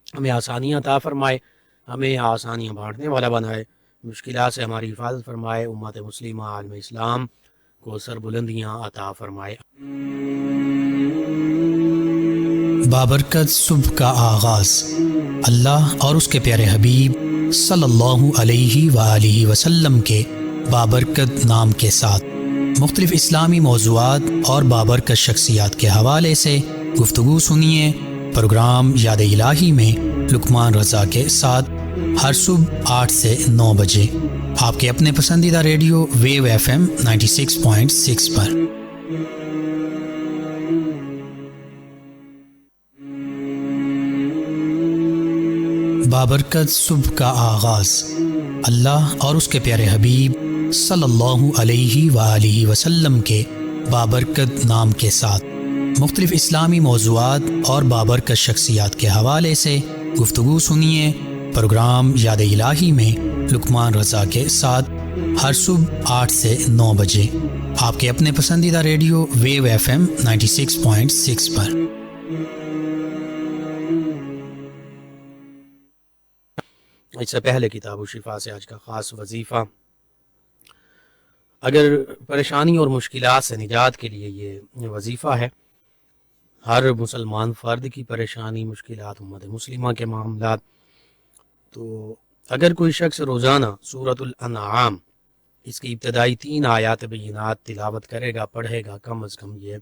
ہمیں آسانیاں عطا فرمائے، ہمیں آسانیاں بانٹنے والا بنائے، مشکلات سے ہماری حفاظت فرمائے، امت مسلمہ، عالم اسلام کو سربلندیاں عطا فرمائے۔ بابرکت صبح کا آغاز اللہ اور اس کے پیارے حبیب صلی اللہ علیہ وآلہ وسلم کے بابرکت نام کے ساتھ مختلف اسلامی موضوعات اور بابرکت شخصیات کے حوالے سے گفتگو سنیے پروگرام یاد الہی میں لقمان رضا کے ساتھ ہر صبح 8 سے 9 بجے آپ کے اپنے پسندیدہ ریڈیو ویو FM 96.6 پر۔ بابرکت صبح کا آغاز اللہ اور اس کے پیارے حبیب صلی اللہ علیہ وآلہ وسلم کے بابرکت نام کے ساتھ مختلف اسلامی موضوعات اور بابرکت شخصیات کے حوالے سے گفتگو سنیے پروگرام یاد الہی میں لقمان رضا کے ساتھ ہر صبح 8 سے 9 بجے آپ کے اپنے پسندیدہ ریڈیو ویو FM 96.6 پر۔ اس سے پہلے کتاب و شفا سے آج کا خاص وظیفہ، اگر پریشانی اور مشکلات سے نجات کے لیے یہ وظیفہ ہے، ہر مسلمان فرد کی پریشانی، مشکلات، امت مسلمہ کے معاملات، تو اگر کوئی شخص روزانہ سورۃ الانعام اس کی ابتدائی 3 آیات بینات تلاوت کرے گا، پڑھے گا کم از کم یہ،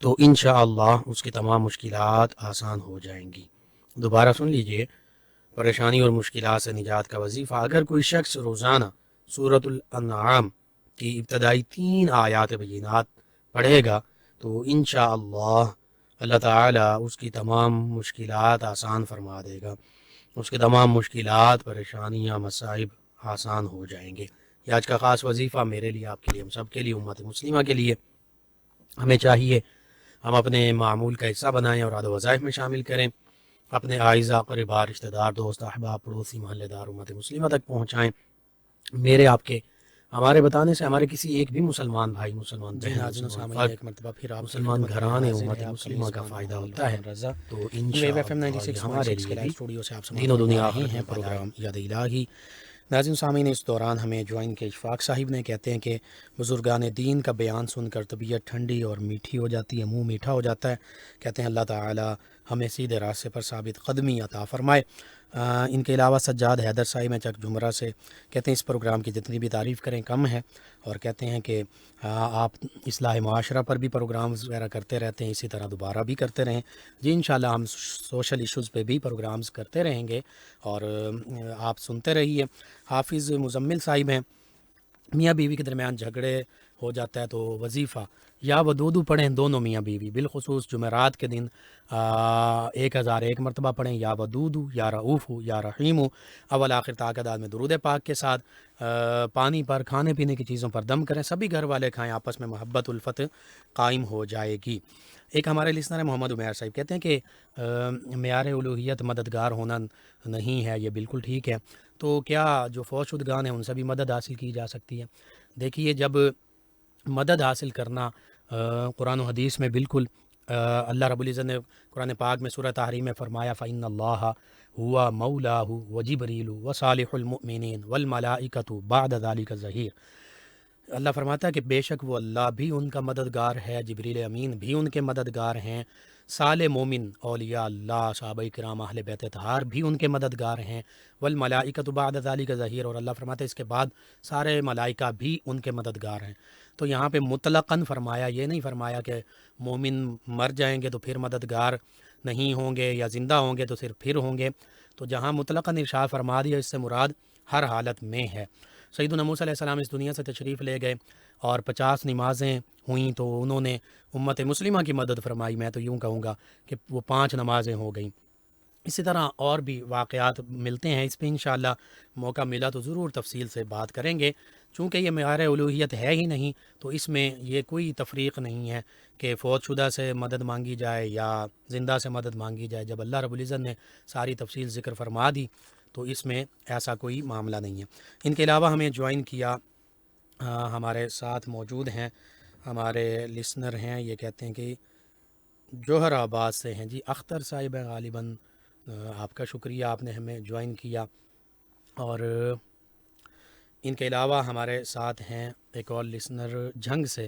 تو انشاءاللہ اس کی تمام مشکلات آسان ہو جائیں گی۔ دوبارہ سن لیجئے، پریشانی اور مشکلات سے نجات کا وظیفہ، اگر کوئی شخص روزانہ سورۃ الانعام کی ابتدائی 3 آیات بینات پڑھے گا تو انشاءاللہ اللہ تعالی اس کی تمام مشکلات آسان فرما دے گا، اس کے تمام مشکلات، پریشانیاں، مصائب آسان ہو جائیں گے۔ یہ آج کا خاص وظیفہ میرے لیے، آپ کے لیے، ہم سب کے لیے، امت مسلمہ کے لیے۔ ہمیں چاہیے ہم اپنے معمول کا حصہ بنائیں اور عاد و وظائف میں شامل کریں، اپنے اعزاء، قریبا، رشتہ دار، دوست، احباب، پڑوسی، محلے دار، امت مسلمہ تک پہنچائیں۔ میرے، آپ کے، ہمارے بتانے سے ہمارے کسی ایک بھی مسلمان بھائی، مسلمان بہن، ایک مرتبہ پھر آپ مسلمان گھرانے، امت مسلمہ کا فائدہ ہوتا ہے، تو انشاءاللہ ہمارے لیے بھی دین و دنیا آخرت میں پروگرام یاد الہی۔ ناظرین سامعین، اس دوران ہمیں جوائن کے اشفاق صاحب نے کہتے ہیں کہ بزرگان دین کا بیان سن کر طبیعت ٹھنڈی اور میٹھی ہو جاتی ہے، منہ میٹھا ہو جاتا ہے۔ کہتے ہیں اللہ تعالی ہمیں سیدھے راستے پر ثابت قدمی عطا فرمائے۔ ان کے علاوہ سجاد حیدر صاحب ہیں چک جمرہ سے، کہتے ہیں اس پروگرام کی جتنی بھی تعریف کریں کم ہے، اور کہتے ہیں کہ آپ اصلاح معاشرہ پر بھی پروگرامز وغیرہ کرتے رہتے ہیں، اسی طرح دوبارہ بھی کرتے رہیں۔ جی انشاءاللہ ہم سوشل ایشوز پہ بھی پروگرامز کرتے رہیں گے اور آپ سنتے رہیے۔ حافظ مزمل صاحب ہیں، میاں بیوی کے درمیان جھگڑے ہو جاتا ہے تو وظیفہ یا ودودو پڑھیں دونوں میاں بیوی، بالخصوص جمعرات کے دن 1001 مرتبہ پڑھیں، یا ودودو، یا رعوفو، یا رحیمو، اول آخر تعداد میں درود پاک کے ساتھ۔ پانی پر، کھانے پینے کی چیزوں پر دم کریں، سبھی گھر والے کھائیں، آپس میں محبت الفت قائم ہو جائے گی۔ ایک ہمارے لسنر ہے محمد عمیر صاحب، کہتے ہیں کہ معیار الوہیت مددگار ہونا نہیں ہے، یہ بالکل ٹھیک ہے، تو کیا جو فوت شدگان ہیں ان سے بھی مدد حاصل کی جا سکتی ہے؟ دیکھیے، جب مدد حاصل کرنا قرآن و حدیث میں بالکل اللہ رب العزت نے قرآن پاک میں سورہ تحریم میں فرمایا فَإِنَّ اللَّهَ هُوَ مَوْلَاهُ وَجِبْرِيلُ وَصَالِحُ الْمُؤْمِنِينَ وَالْمَلَائِكَةُ بَعْدَ ذَلِكَ ظَهِيرٌ۔ اللہ فرماتا ہے کہ بے شک وہ اللہ بھی ان کا مددگار ہے، جبریل امین بھی ان کے مددگار ہیں، صالح مومن، اولیاء اللہ، صحابہ کرام، اہل بیت اطہار بھی ان کے مددگار ہیں، والملائکۃ بعد ذلک ظہیر، اور اللہ فرماتا ہے اس کے بعد سارے ملائکہ بھی ان کے مددگار ہیں۔ تو یہاں پہ مطلقاً فرمایا، یہ نہیں فرمایا کہ مومن مر جائیں گے تو پھر مددگار نہیں ہوں گے، یا زندہ ہوں گے تو صرف پھر ہوں گے۔ تو جہاں مطلقاً ارشاد فرما دیا، اس سے مراد ہر حالت میں ہے۔ سیدنا موسیٰ علیہ السلام اس دنیا سے تشریف لے گئے اور 50 نمازیں ہوئیں تو انہوں نے امت مسلمہ کی مدد فرمائی، میں تو یوں کہوں گا کہ وہ 5 نمازیں ہو گئیں۔ اسی طرح اور بھی واقعات ملتے ہیں، اس پہ انشاءاللہ موقع ملا تو ضرور تفصیل سے بات کریں گے۔ چونکہ یہ معیار الوہیت ہے ہی نہیں تو اس میں یہ کوئی تفریق نہیں ہے کہ فوت شدہ سے مدد مانگی جائے یا زندہ سے مدد مانگی جائے۔ جب اللہ رب العزت نے ساری تفصیل ذکر فرما دی تو اس میں ایسا کوئی معاملہ نہیں ہے۔ ان کے علاوہ ہمیں جوائن کیا، ہمارے ساتھ موجود ہیں، ہمارے لسنر ہیں، یہ کہتے ہیں کہ جوہر آباد سے ہیں، جی اختر صاحب ہیں غالباً، آپ کا شکریہ، آپ نے ہمیں جوائن کیا۔ اور ان کے علاوہ ہمارے ساتھ ہیں ایک اور لسنر جھنگ سے،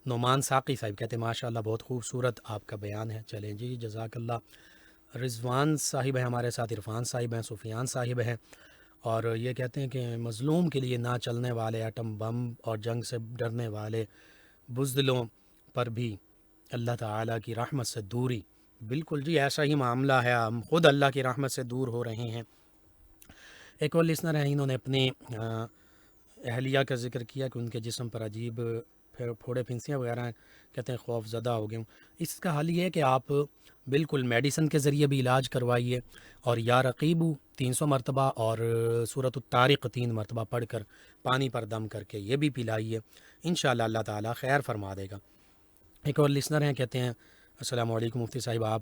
نعمان ساقی صاحب، کہتے ہیں ماشاءاللہ بہت خوبصورت آپ کا بیان ہے۔ چلیں جی، جزاک اللہ۔ رضوان صاحب ہیں ہمارے ساتھ، عرفان صاحب ہیں، سفیان صاحب ہیں، اور یہ کہتے ہیں کہ مظلوم کے لیے نہ چلنے والے ایٹم بم اور جنگ سے ڈرنے والے بزدلوں پر بھی اللہ تعالیٰ کی رحمت سے دوری. بالکل جی ایسا ہی معاملہ ہے، ہم خود اللہ کی رحمت سے دور ہو رہے ہیں. ایک اور لسنر ہیں، انہوں نے اپنی اہلیہ کا ذکر کیا کہ ان کے جسم پر عجیب پھوڑے پھنسیاں وغیرہ ہیں، کہتے ہیں خوف زدہ ہو گئے ہوں. اس کا حل یہ ہے کہ آپ بالکل میڈیسن کے ذریعے بھی علاج کروائیے، اور یا رقیبو 300 مرتبہ اور سورۃ الطارق 3 مرتبہ پڑھ کر پانی پر دم کر کے یہ بھی پلائیے، انشاءاللہ اللہ تعالیٰ خیر فرما دے گا. ایک اور لسنر ہیں، کہتے ہیں السلام علیکم مفتی صاحب، آپ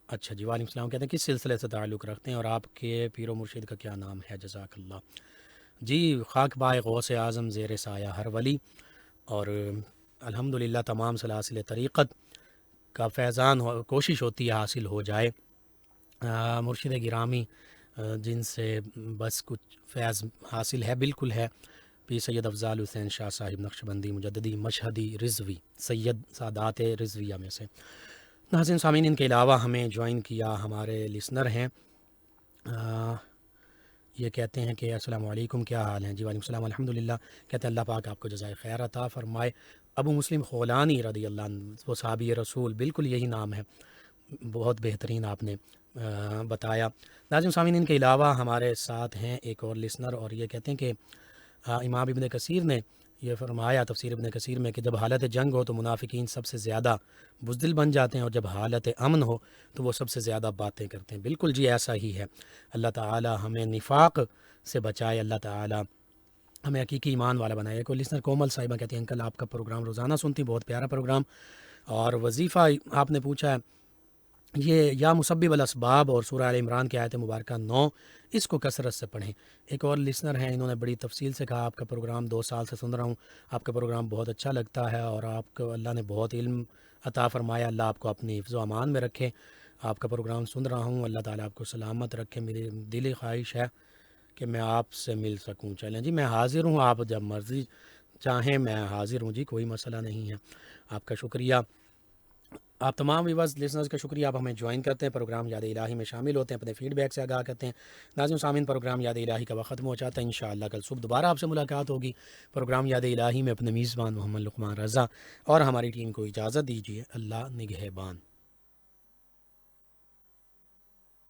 اچھا جی وعلیکم السلام، کہتے ہیں کس سلسلے سے تعلق رکھتے ہیں اور آپ کے پیر و مرشد کا کیا نام ہے؟ جزاک اللہ. جی خاک بائے غوث اعظم زیر سایہ ہر ولی، اور الحمدللہ تمام سلاسل طریقت کا فیضان کوشش ہوتی ہے حاصل ہو جائے. مرشد گرامی جن سے بس کچھ فیض حاصل ہے بالکل ہے، پیر سید افضال حسین شاہ صاحب نقشبندی مجددی مشہدی رضوی سید سادات رضویہ میں سے. ناظرین سامعین، ان کے علاوہ ہمیں جوائن کیا ہمارے لسنر ہیں، یہ کہتے ہیں کہ السلام علیکم، کیا حال ہیں؟ جی وعلیکم السلام الحمدللہ. کہتے ہیں اللہ پاک آپ کو جزائے خیر عطا فرمائے. ابو مسلم خولانی رضی اللہ عنہ، وہ صحابی رسول، بالکل یہی نام ہے، بہت بہترین آپ نے بتایا. ناظرین سامعین، ان کے علاوہ ہمارے ساتھ ہیں ایک اور لسنر، اور یہ کہتے ہیں کہ امام ابن کثیر نے یہ فرمایا تفسیر ابن کثیر میں کہ جب حالت جنگ ہو تو منافقین سب سے زیادہ بزدل بن جاتے ہیں، اور جب حالت امن ہو تو وہ سب سے زیادہ باتیں کرتے ہیں. بالکل جی ایسا ہی ہے. اللہ تعالی ہمیں نفاق سے بچائے، اللہ تعالی ہمیں حقیقی ایمان والا بنائے. کوئی لسنر کومل صاحبہ کہتی ہیں انکل آپ کا پروگرام روزانہ سنتی، بہت پیارا پروگرام، اور وظیفہ آپ نے پوچھا ہے یہ یا مسبب الاسباب اور سورہ آل عمران کی آیت مبارکہ 9، اس کو کثرت سے پڑھیں. ایک اور لسنر ہیں، انہوں نے بڑی تفصیل سے کہا آپ کا پروگرام 2 سال سے سن رہا ہوں، آپ کا پروگرام بہت اچھا لگتا ہے، اور آپ کو اللہ نے بہت علم عطا فرمایا، اللہ آپ کو اپنی حفظ و امان میں رکھے. آپ کا پروگرام سن رہا ہوں، اللہ تعالیٰ آپ کو سلامت رکھے. میری دلی خواہش ہے کہ میں آپ سے مل سکوں. چلیں جی میں حاضر ہوں، آپ جب مرضی چاہیں میں حاضر ہوں جی، کوئی مسئلہ نہیں ہے. آپ کا شکریہ، آپ تمام ویورز لسنرز کا شکریہ، آپ ہمیں جوائن کرتے ہیں، پروگرام یاد الہی میں شامل ہوتے ہیں، اپنے فیڈ بیک سے آگاہ کرتے ہیں. ناظرین سامعین، پروگرام یاد الہی کا وقت ختم ہو جاتا ہے، انشاءاللہ کل صبح دوبارہ آپ سے ملاقات ہوگی. پروگرام یاد الہی میں اپنے میزبان محمد لقمان رضا اور ہماری ٹیم کو اجازت دیجیے. اللہ نگہبان.